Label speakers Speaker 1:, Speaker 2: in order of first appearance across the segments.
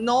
Speaker 1: 9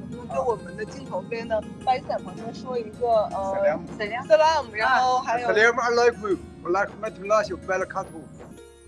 Speaker 1: 的，能跟我们的镜头边的巴基斯坦朋友说一个salam，然后还有
Speaker 2: السلام عليكم ورحمة الله وبركاته.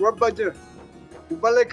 Speaker 2: وبدر وبلك.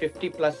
Speaker 3: 50+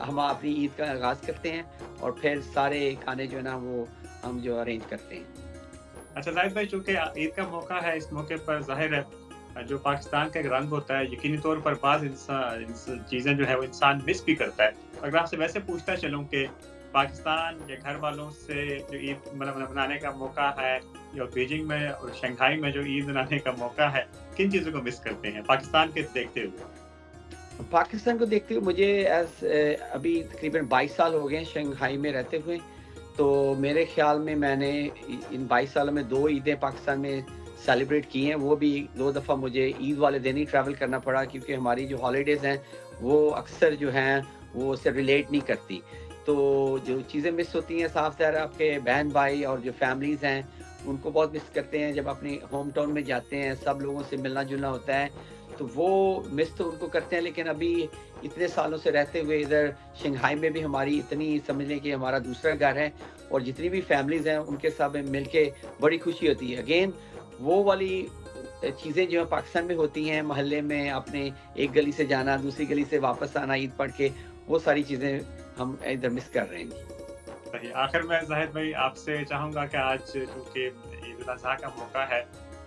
Speaker 3: ہم اپنی عید کا آغاز کرتے ہیں اور پھر سارے کھانے جو ہے نا وہ ہم جو ارینج کرتے ہیں.
Speaker 4: اچھا زاہد بھائی، چونکہ عید کا موقع ہے، اس موقع پر ظاہر ہے جو پاکستان کا ایک رنگ ہوتا ہے، یقینی طور پر بعض چیزیں جو ہے وہ انسان مس بھی کرتا ہے. اگر آپ سے ویسے پوچھتا چلوں کہ پاکستان کے گھر والوں سے جو عید منانے کا موقع ہے، یا بیجنگ میں اور شنگھائی میں جو عید منانے کا موقع ہے، کن چیزوں کو مس کرتے ہیں پاکستان کے دیکھتے ہوئے؟
Speaker 3: پاکستان کو دیکھتے ہوئے مجھے ابھی تقریباً 22 سال ہو گئے ہیں شنگھائی میں رہتے ہوئے. تو میرے خیال میں نے ان 22 سالوں میں 2 عیدیں پاکستان میں سیلیبریٹ کی ہیں. وہ بھی 2 دفعہ مجھے عید والے دن ہی ٹریول کرنا پڑا، کیونکہ ہماری جو ہالیڈیز ہیں وہ اکثر جو ہیں وہ اسے ریلیٹ نہیں کرتی. تو جو چیزیں مس ہوتی ہیں، صاف ظاہر آپ کے بہن بھائی اور جو فیملیز ہیں ان کو بہت مس کرتے ہیں. جب اپنے ہوم ٹاؤن میں جاتے ہیں سب لوگوں سے ملنا جلنا ہوتا ہے، تو وہ مس تو ان کو کرتے ہیں. لیکن ابھی اتنے سالوں سے رہتے ہوئے ادھر شنگھائی میں بھی ہماری اتنی سمجھ لیں کہ ہمارا دوسرا گھر ہے، اور جتنی بھی فیملیز ہیں ان کے ساتھ مل کے بڑی خوشی ہوتی ہے. اگین وہ والی چیزیں جو ہیں پاکستان میں ہوتی ہیں، محلے میں اپنے ایک گلی سے جانا دوسری گلی سے واپس آنا عید پڑھ کے، وہ ساری چیزیں ہم ادھر مس کر رہے ہیں.
Speaker 4: صحیح. آخر میں زاہد بھائی آپ سے چاہوں گا کہ آج چونکہ عید الاضحیٰ کا موقع ہے،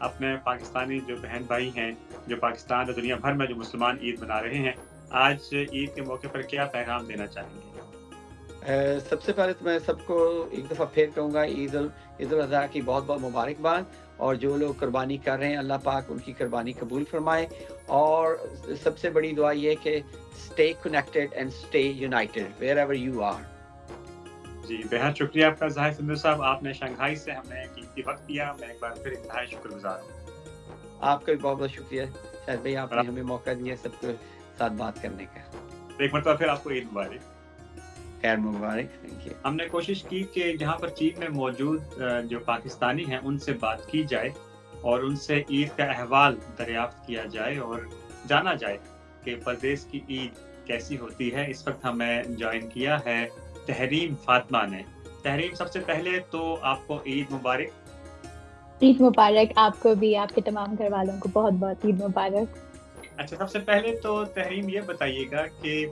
Speaker 4: اپنے پاکستانی جو بہن بھائی ہیں جو پاکستان اور دنیا بھر میں جو مسلمان عید منا رہے ہیں، آج عید کے موقع پر کیا پیغام دینا چاہیں گے؟
Speaker 3: سب سے پہلے تو میں سب کو ایک دفعہ پھر کہوں گا عید الاضحیٰ کی بہت بہت مبارکباد. اور جو لوگ قربانی کر رہے ہیں اللہ پاک ان کی قربانی قبول فرمائے. اور سب سے بڑی دعا یہ کہ stay connected and stay united wherever you are.
Speaker 4: جی بہت شکریہ آپ کا زاہد سندھو صاحب، آپ نے شنگھائی سے ہمیں قیمتی وقت دیا. میں ایک بار پھر انتہائی شکر گزار ہوں.
Speaker 3: آپ کا بھی بہت بہت شکریہ شاہد بھائی، آپ نے ہمیں موقع دیا سب کے ساتھ بات کرنے کا.
Speaker 4: ایک مرتبہ پھر آپ کو عید مبارک.
Speaker 3: خیر مبارک. Thank you.
Speaker 4: ہم نے کوشش کی کہ جہاں پر چین میں موجود جو پاکستانی ہیں ان سے بات کی جائے اور ان سے عید کا احوال دریافت کیا جائے اور جانا جائے کہ پردیس کی عید کیسی ہوتی ہے. اس وقت ہمیں جوائن کیا ہے تحریم فاطمہ نے. تحریم، سب سے پہلے تو آپ کو عید مبارک.
Speaker 5: عید مبارک آپ کو بھی، آپ کے تمام گھر والوں کو بہت بہت عید مبارک.
Speaker 4: اچھا، سب سے پہلے تو تحریم یہ بتائیے گا کہ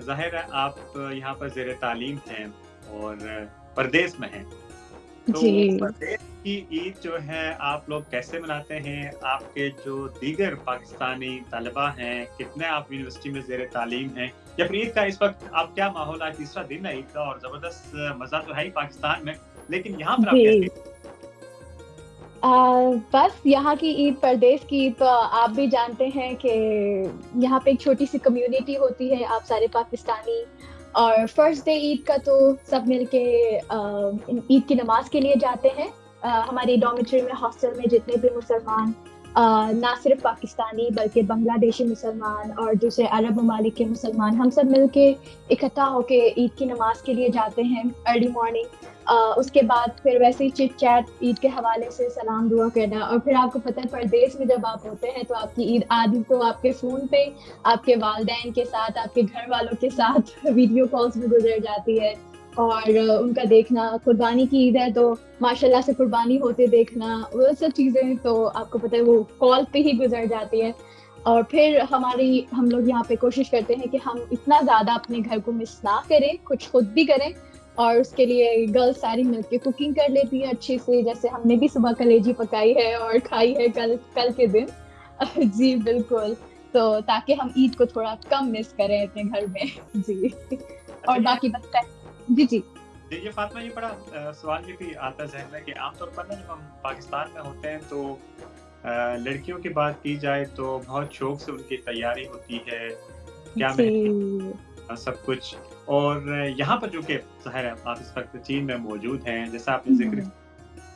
Speaker 4: ظاہر ہے آپ یہاں پر زیر تعلیم ہیں اور پردیس میں ہیں، تو پردیس کی عید جو ہے آپ لوگ کیسے مناتے ہیں؟ آپ کے جو دیگر پاکستانی طلبہ ہیں، کتنے آپ یونیورسٹی میں زیر تعلیم ہیں، یا پھر عید کا اس وقت آپ کیا ماحول ہے؟ تیسرا دن ہے عید کا اور زبردست مزہ تو ہے ہی پاکستان میں، لیکن یہاں پر آپ کیسے؟
Speaker 5: بس یہاں کی عید، پردیس کی عید تو آپ بھی جانتے ہیں کہ یہاں پہ ایک چھوٹی سی کمیونٹی ہوتی ہے، آپ سارے پاکستانی. اور فرسٹ ڈے عید کا تو سب مل کے عید کی نماز کے لیے جاتے ہیں. ہماری ڈومیٹری میں ہاسٹل میں جتنے بھی مسلمان، نہ صرف پاکستانی بلکہ بنگلہ دیشی مسلمان اور دوسرے عرب ممالک کے مسلمان، ہم سب مل کے اکٹھا ہو کے عید کی نماز کے لیے جاتے ہیں ارلی مارننگ. اس کے بعد پھر ویسے ہی چٹ چیٹ عید کے حوالے سے سلام دعا کرنا. اور پھر آپ کو پتہ ہے پردیس میں جب آپ ہوتے ہیں تو آپ کی عید آدھی تو آپ کے فون پہ آپ کے والدین کے ساتھ، آپ کے گھر والوں کے ساتھ ویڈیو کالز میں گزر جاتی ہے. اور ان کا دیکھنا، قربانی کی عید ہے تو ماشاءاللہ سے قربانی ہوتے دیکھنا، وہ سب چیزیں تو آپ کو پتہ ہے وہ کال پہ ہی گزر جاتی ہے. اور پھر ہم لوگ یہاں پہ کوشش کرتے ہیں کہ ہم اتنا زیادہ اپنے گھر کو مس نہ کریں، کچھ خود بھی کریں. اور اس کے لیے گرلز ساری مل کے کوکنگ کر لیتی ہیں اچھے سے، جیسے ہم نے بھی صبح کلیجی پکائی ہے اور کھائی ہے کل کے دن. جی بالکل، تو تاکہ ہم عید کو تھوڑا کم مس کریں اپنے گھر میں. جی اور باقی بس جی
Speaker 4: یہ فاطمہ، یہ بڑا سوال یہ بھی آتا ہے ذہن میں کہ عام طور پر نا جب ہم پاکستان میں ہوتے ہیں تو لڑکیوں کی بات کی جائے تو بہت شوق سے ان کی تیاری ہوتی ہے، کیا سب کچھ. اور یہاں پر جو کہ ظاہر ہے آپ اس وقت چین میں موجود ہیں، جیسا آپ نے ذکر،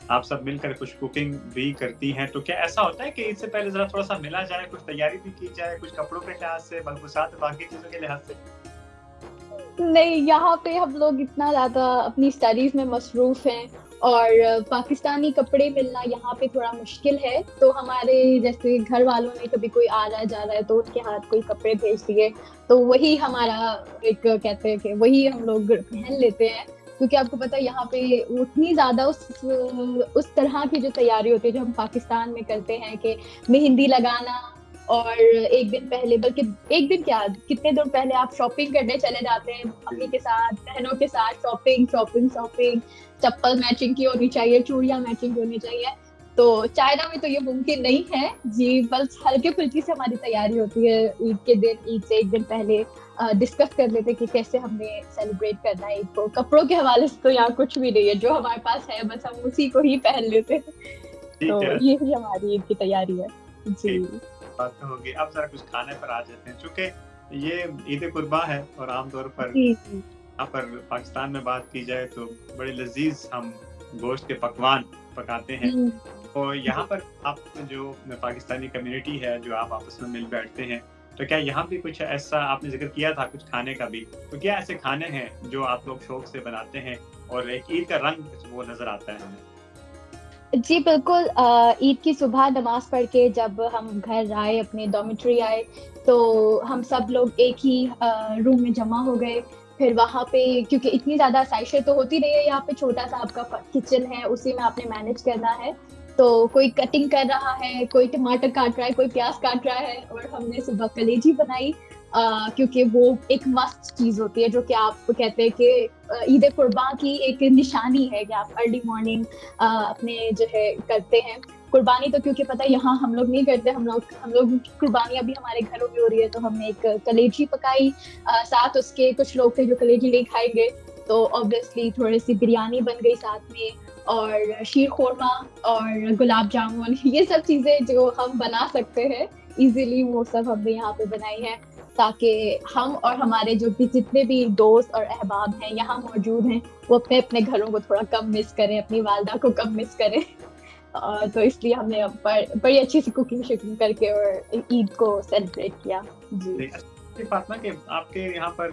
Speaker 4: آپ سب مل کر کچھ کوکنگ بھی کرتی ہیں، تو کیا ایسا ہوتا ہے کہ اس سے پہلے ذرا تھوڑا سا ملا جائے، کچھ تیاری بھی کی جائے، کچھ کپڑوں کے لحاظ سے، ملبوسات باقی چیزوں کے لحاظ سے؟
Speaker 5: نہیں، یہاں پہ ہم لوگ اتنا زیادہ اپنی اسٹڈیز میں مصروف ہیں اور پاکستانی کپڑے ملنا یہاں پہ تھوڑا مشکل ہے. تو ہمارے جیسے گھر والوں نے کبھی کوئی آ رہا ہے جا رہا ہے تو ان کے ہاتھ کوئی کپڑے بھیج دیے، تو وہی ہمارا ایک کہتے ہیں کہ وہی ہم لوگ پہن لیتے ہیں. کیونکہ آپ کو پتہ ہے یہاں پہ اتنی زیادہ اس طرح کی جو تیاری ہوتی ہے جو ہم پاکستان میں کرتے ہیں کہ مہندی لگانا اور ایک دن پہلے، بلکہ ایک دن کیا کتنے دن پہلے آپ شاپنگ کرنے چلے جاتے ہیں امی کے ساتھ، بہنوں کے ساتھ، شاپنگ، چپل میچنگ کی ہونی چاہیے، چوڑیاں میچنگ ہونی چاہیے. تو چائنا میں تو یہ ممکن نہیں ہے جی، بس ہلکے پھلکی سے ہماری تیاری ہوتی ہے عید کے دن. عید سے ایک دن پہلے ڈسکس کر لیتے کہ کیسے ہم نے سیلیبریٹ کرنا ہے عید کو. کپڑوں کے حوالے سے تو یہاں کچھ بھی نہیں ہے، جو ہمارے پاس ہے بس ہم اسی کو ہی پہن لیتے ہیں. تو
Speaker 4: ٹھیک ہے،
Speaker 5: یہی ہماری عید کی تیاری ہے جی.
Speaker 4: بات تو ہوگی. اب ذرا کچھ کھانے پر آ جاتے ہیں، چونکہ یہ عید قرباں ہے اور عام طور پر
Speaker 5: جی
Speaker 4: یہاں پر پاکستان میں بات کی جائے تو بڑے لذیذ ہم گوشت کے پکوان پکاتے ہیں. اور یہاں پر آپ جو پاکستانی کمیونٹی ہے، جو آپ آپس میں مل بیٹھتے ہیں، تو کیا یہاں بھی کچھ ایسا آپ نے ذکر کیا تھا کچھ کھانے کا بھی، تو کیا ایسے کھانے ہیں جو آپ لوگ شوق سے بناتے ہیں اور ایک عید کا رنگ وہ نظر آتا ہے ہمیں؟
Speaker 5: جی بالکل. عید کی صبح نماز پڑھ کے جب ہم گھر آئے، اپنے ڈومیٹری آئے، تو ہم سب لوگ ایک ہی روم میں جمع ہو گئے. پھر وہاں پہ کیونکہ اتنی زیادہ آسائشیں تو ہوتی نہیں ہے یہاں پہ، چھوٹا سا آپ کا کچن ہے، اسی میں آپ نے مینیج کرنا ہے. تو کوئی کٹنگ کر رہا ہے، کوئی ٹماٹر کاٹ رہا ہے، کوئی پیاز کاٹ رہا ہے، اور ہم نے صبح کلیجی بنائی کیونکہ وہ ایک مست چیز ہوتی ہے جو کہ آپ کہتے ہیں کہ عید قرباں کی ایک نشانی ہے کہ آپ ارلی مارننگ اپنے جو ہے کرتے ہیں. قربانی تو کیونکہ پتہ یہاں ہم لوگ نہیں کرتے، ہم لوگ قربانی ابھی ہمارے گھروں میں ہو رہی ہے، تو ہم نے ایک کلیجی پکائی. ساتھ اس کے کچھ لوگ تھے جو کلیجی نہیں کھائیں گے، تو آبویسلی تھوڑی سی بریانی بن گئی ساتھ میں، اور شیر خورما اور گلاب جامن. یہ سب چیزیں جو ہم بنا سکتے ہیں ایزیلی، وہ سب ہم نے یہاں پہ بنائی ہے تاکہ ہم اور ہمارے جو بھی جتنے بھی دوست اور احباب ہیں یہاں موجود ہیں وہ اپنے اپنے گھروں کو تھوڑا کم مس کریں، اپنی والدہ کو کم مس کریں. تو اس لیے ہم نے بڑی اچھی سی کوکنگ شیکنگ کر کے اور عید کو سیلیبریٹ کیا جی.
Speaker 4: فاطمہ کہ آپ کے یہاں پر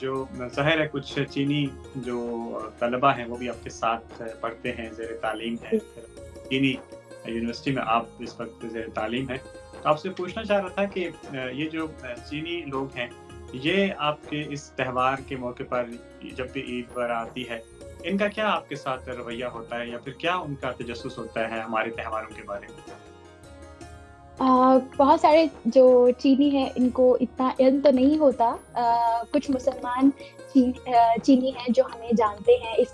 Speaker 4: جو ظاہر ہے کچھ چینی جو طلبہ ہیں وہ بھی آپ کے ساتھ پڑھتے ہیں، زیر تعلیم ہیں، چینی یونیورسٹی میں آپ اس وقت زیر تعلیم ہیں. تو آپ سے پوچھنا چاہ رہا تھا کہ یہ جو چینی لوگ ہیں، یہ آپ کے اس تہوار کے موقع پر جب بھی عید وغیرہ آتی ہے، ان کا کیا آپ کے ساتھ رویہ ہوتا ہے، یا پھر کیا ان کا تجسس ہوتا ہے ہمارے تہواروں کے بارے میں؟
Speaker 5: بہت سارے جو چینی ہیں ان کو اتنا علم تو نہیں ہوتا. کچھ مسلمان چینی ہیں جو ہمیں جانتے ہیں، اس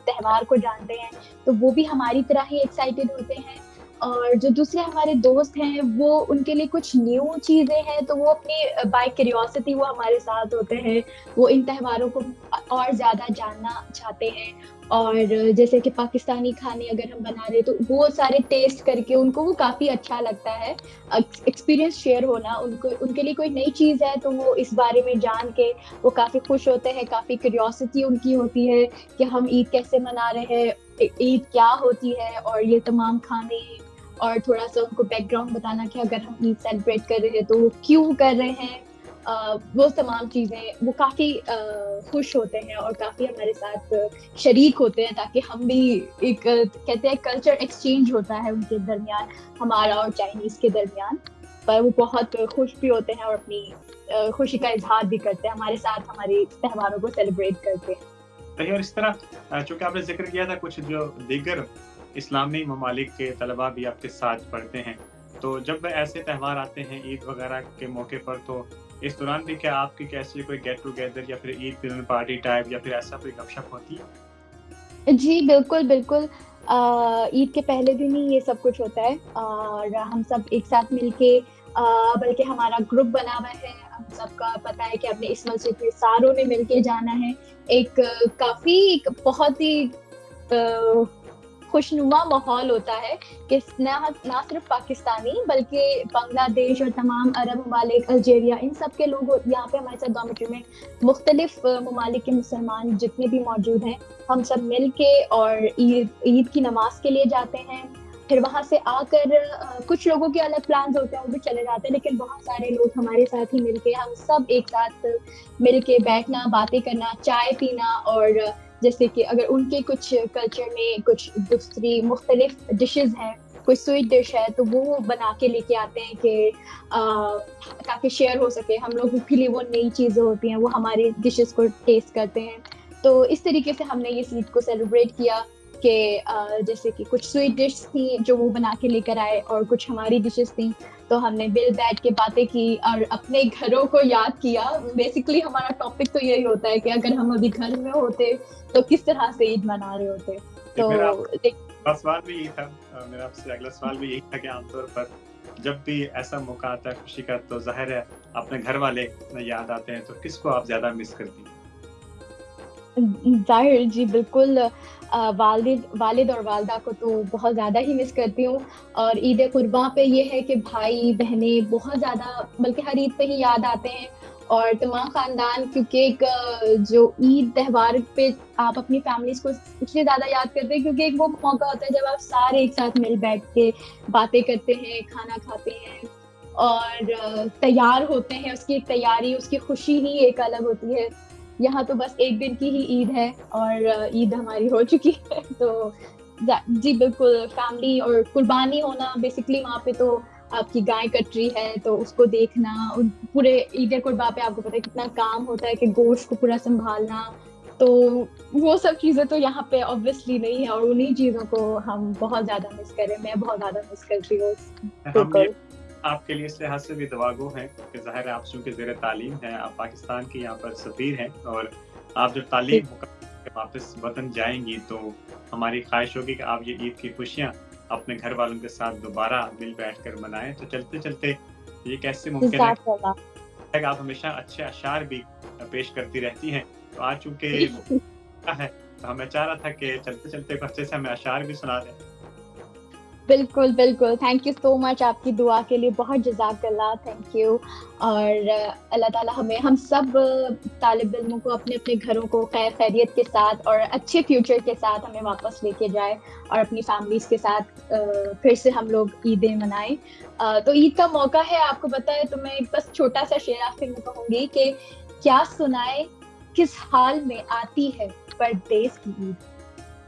Speaker 5: تہوار کو جانتے ہیں، تو وہ بھی ہماری طرح ہی ایکسائٹیڈ ہوتے ہیں. اور جو دوسرے ہمارے دوست ہیں وہ ان کے لیے کچھ نیو چیزیں ہیں، تو وہ اپنی بائی کیوریوسٹی وہ ہمارے ساتھ ہوتے ہیں، وہ ان تہواروں کو اور زیادہ جاننا چاہتے ہیں. اور جیسے کہ پاکستانی کھانے اگر ہم بنا رہے تو وہ سارے ٹیسٹ کر کے ان کو وہ کافی اچھا لگتا ہے. ایکسپیرینس شیئر ہونا ان کے لیے کوئی نئی چیز ہے تو وہ اس بارے میں جان کے وہ کافی خوش ہوتے ہیں، کافی کیوریوسٹی ان کی ہوتی ہے کہ ہم عید کیسے منا رہے ہیں، عید کیا ہوتی ہے، اور یہ تمام کھانے، اور تھوڑا سا ان کو بیک گراؤنڈ بتانا کہ اگر ہم عید سیلیبریٹ کر رہے ہیں تو وہ کیوں کر رہے ہیں. وہ تمام چیزیں وہ کافی خوش ہوتے ہیں اور کافی ہمارے ساتھ شریک ہوتے ہیں، تاکہ ہم بھی ایک کہتے ہیں کلچر ایکسچینج ہوتا ہے ان کے درمیان، ہمارا اور چائنیز کے درمیان. پر وہ بہت خوش بھی ہوتے ہیں اور اپنی خوشی کا اظہار بھی کرتے ہیں، ہمارے ساتھ ہمارے تہواروں کو سیلیبریٹ کرتے ہیں.
Speaker 4: صحیح. اور اس طرح چونکہ آپ نے ذکر کیا تھا کچھ جو دیگر اسلامی ممالک کے طلباء بھی آپ کے ساتھ پڑھتے ہیں، تو جب ایسے تہوار آتے ہیں عید وغیرہ کے موقع پر، تو اس دوران بھی کیا آپ کی کیسی کوئی گیٹ ٹوگیدر یا پھر عید کی پارٹی ٹائپ یا پھر ایسا کوئی گپ شپ ہوتی ہے؟
Speaker 5: جی بالکل. عید کے پہلے دن ہی یہ سب کچھ ہوتا ہے، اور ہم سب ایک ساتھ مل کے بلکہ ہمارا گروپ بنا ہوا ہے، ہم سب کا پتہ ہے کہ اپنے اس مسجد میں ساروں نے مل کے جانا ہے. ایک کافی بہت ہی خوشنما ماحول ہوتا ہے کہ نہ صرف پاکستانی بلکہ بنگلہ دیش اور تمام عرب ممالک، الجیریا، ان سب کے لوگ یہاں پہ ہمارے ساتھ ڈومیٹری میں، مختلف ممالک کے مسلمان جتنے بھی موجود ہیں، ہم سب مل کے اور عید کی نماز کے لیے جاتے ہیں. پھر وہاں سے آ کر کچھ لوگوں کے الگ پلانز ہوتے ہیں، وہ بھی چلے جاتے ہیں، لیکن بہت سارے لوگ ہمارے ساتھ ہی مل کے، ہم سب ایک ساتھ مل کے بیٹھنا، باتیں کرنا، چائے پینا. اور جیسے کہ اگر ان کے کچھ کلچر میں کچھ دوسری مختلف ڈشز ہیں، کوئی سویٹ ڈش ہے تو وہ بنا کے لے کے آتے ہیں کہ تاکہ شیئر ہو سکے. ہم لوگوں کے لیے وہ نئی چیزیں ہوتی ہیں، وہ ہماری ڈشز کو ٹیسٹ کرتے ہیں. تو اس طریقے سے ہم نے یہ عید کو سیلیبریٹ کیا کہ جیسے کہ کچھ سویٹ ڈش تھیں جو وہ بنا کے لے کر آئے، اور کچھ ہماری ڈشز تھیں تو ہم نے مل بیٹھ کے باتیں کی اور اپنے گھروں کو یاد کیا. بیسکلی ہمارا ٹاپک تو یہی ہوتا ہے کہ اگر ہم ابھی گھر میں ہوتے تو کس طرح سے عید منا رہے ہوتے. تو
Speaker 4: میرا سوال بھی یہی تھا, میرا آپ سے اگلا سوال بھی یہی تھا کہ عام طور پر جب بھی ایسا موقع آتا ہے خوشی کا تو ظاہر ہے اپنے گھر والے یاد آتے ہیں, تو کس کو آپ زیادہ مس کرتی ہیں؟
Speaker 5: ظاہر جی بالکل, والد اور والدہ کو تو بہت زیادہ ہی مس کرتی ہوں. اور عید قرباں پہ یہ ہے کہ بھائی بہنیں بہت زیادہ بلکہ ہر عید پہ ہی یاد آتے ہیں, اور تمام خاندان, کیونکہ ایک جو عید تہوار پہ آپ اپنی فیملیز کو اس لیے زیادہ یاد کرتے ہیں کیونکہ ایک وہ موقع ہوتا ہے جب آپ سارے ایک ساتھ مل بیٹھ کے باتیں کرتے ہیں, کھانا کھاتے ہیں اور تیار ہوتے ہیں. اس کی ایک تیاری, اس کی خوشی ہی ایک الگ ہوتی ہے. یہاں تو بس ایک دن کی ہی عید ہے اور عید ہماری ہو چکی ہے. تو جی بالکل, فیملی اور قربانی ہونا بیسکلی وہاں پہ تو آپ کی گائے کٹ رہی ہے تو اس کو دیکھنا, پورے عید قربا پہ آپ کو پتا ہے کتنا کام ہوتا ہے کہ گوشت کو پورا سنبھالنا, تو وہ سب چیزیں تو یہاں پہ اوبویسلی نہیں ہے, اور انہیں چیزوں کو ہم بہت زیادہ مس کریں. میں بہت زیادہ مس کرتی ہوں.
Speaker 4: آپ کے لیے اس لحاظ سے بھی دعاگو ہیں کہ ظاہر ہے آپ چونکہ زیر تعلیم ہیں, آپ پاکستان کی یہاں پر سفیر ہیں, اور آپ جب تعلیم واپس وطن جائیں گی تو ہماری خواہش ہوگی کہ آپ یہ عید کی خوشیاں اپنے گھر والوں کے ساتھ دوبارہ مل بیٹھ کر منائیں. تو چلتے چلتے یہ کیسے ممکن ہے کہ آپ ہمیشہ اچھے اشعار بھی پیش کرتی رہتی ہیں, تو آج چونکہ ہے تو ہمیں چاہ رہا تھا کہ چلتے چلتے اچھے سے ہمیں اشعار بھی سنا دیں.
Speaker 5: بالکل بالکل, تھینک یو سو مچ آپ کی دعا کے لیے, بہت جزاک اللہ, تھینک یو. اور اللہ تعالیٰ ہم سب طالب علموں کو اپنے اپنے گھروں کو خیر خیریت کے ساتھ اور اچھے فیوچر کے ساتھ ہمیں واپس لے کے جائے, اور اپنی فیملیز کے ساتھ پھر سے ہم لوگ عیدیں منائیں. تو عید کا موقع ہے, آپ کو پتہ ہے, تو میں بس چھوٹا سا شعر آخر میں کہوں گی کہ کیا سنائے کس حال میں آتی ہے پردیس کی عید,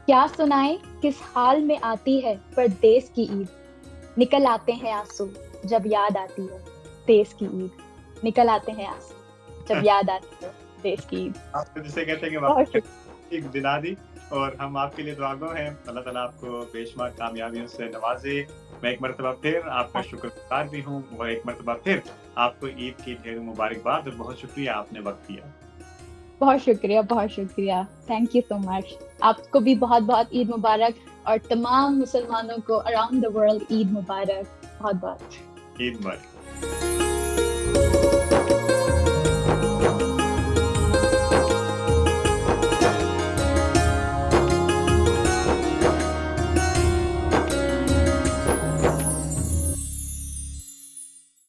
Speaker 5: کیا سنائے کس حال میں آتی ہے پردیس کی عید, نکل آتے ہیں آنسو جب یاد آتی ہے دیس کی عید, نکل آتے ہیں آنسو جب یاد آتی ہے دیس کی عید.
Speaker 4: آپ جسے کہتے ہیں کہ ایک دلا دی, اور ہم آپ کے لیے دعاگو ہیں. اللہ تعالیٰ آپ کو بے شمار کامیابیوں سے نوازے. میں ایک مرتبہ پھر آپ کا شکر گزار بھی ہوں, اور ایک مرتبہ پھر آپ کو عید کی ڈھیر مبارکباد, اور بہت شکریہ آپ نے وقت دیا.
Speaker 5: بہت شکریہ, بہت شکریہ, تھینک یو سو مچ. آپ کو بھی بہت بہت عید مبارک, اور تمام مسلمانوں کو اراؤنڈ دا ورلڈ عید مبارک, بہت بہت
Speaker 4: عید مبارک.